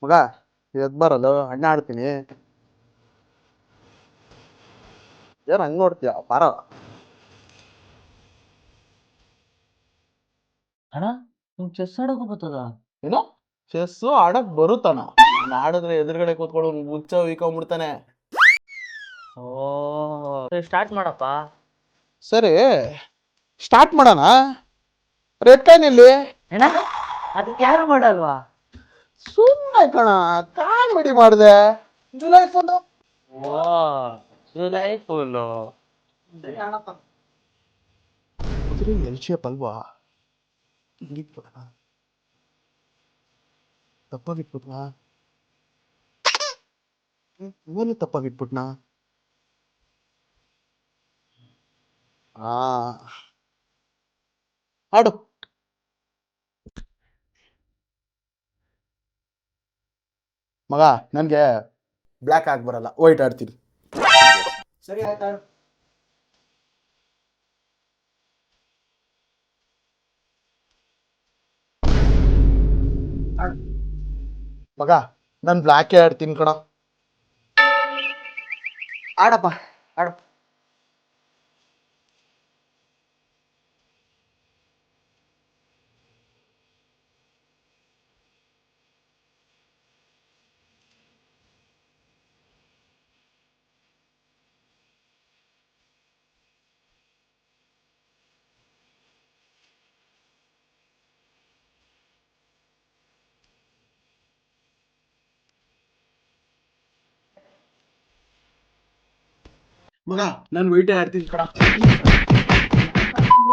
ಮಗ ಎದ್ ಬರಲ್ಲ ಅಣ್ಣ ಆಡ್ತೀನಿ. ಏನ್ ಹಂಗ್ ನೋಡ್ತೀಯ ಬಾರ. ಅಣ್ಣ ನಿಮ್ ಚೆಸ್ ಆಡೋಕು ಬರ್ತದ? ಏನೋ ಚೆಸ್ಸು ಆಡಕ್ ಬರುತ್ತಾನ, ಆಡಿದ್ರೆ ಎದುರುಗಡೆ ಕೂತ್ಕೊಂಡು ಮುಚ್ಚ ಉಯ್ಕೊಂಡ್ಬಿಡ್ತಾನೆ. ಓ ಸ್ಟಾರ್ಟ್ ಮಾಡಪ್ಪ. ಸರಿ ಸ್ಟಾರ್ಟ್ ಮಾಡೋಣ. ರೆಡ್ ಕಾಯಿನ್ ಇಲ್ಲಿ. ಏನ ಅದಕ್ಕೆ ಯಾರು ಮಾಡಲ್ವಾ? ಸುಮ್ಮನೆ ಕಣ, ಕಾಮಿಡಿ ಮಾಡಿದೆ. July full. ಓ ಜುಲೈ ಫುಲ್ಲು. ಎಲ್ ಶೇಪ್ ಅಲ್ವಾ? ತಪ್ಪಾಗಿಟ್ಬಿಟ್ನಾ? ಇವನು ತಪ್ಪಾಗಿಟ್ಬಿಟ್ನಾ? ಹಾ ಆಡು. ಮಗ ನನ್ಗೆ ಬ್ಲ್ಯಾಕ್ ಆಗಿ ಬರಲ್ಲ, ವೈಟ್ ಆಡ್ತೀನಿ. ಸರಿ ಆಯ್ತಾ? ಮಗ ನಾನು ಬ್ಲ್ಯಾಕೇ ಆಡ್ತೀನಿ ಕಣ. ಆಡಪ್ಪ ಆಡು. ಮಗ ನಾನು ವೈಟೇ ಆಡ್ತೀನಿ ಕಣ.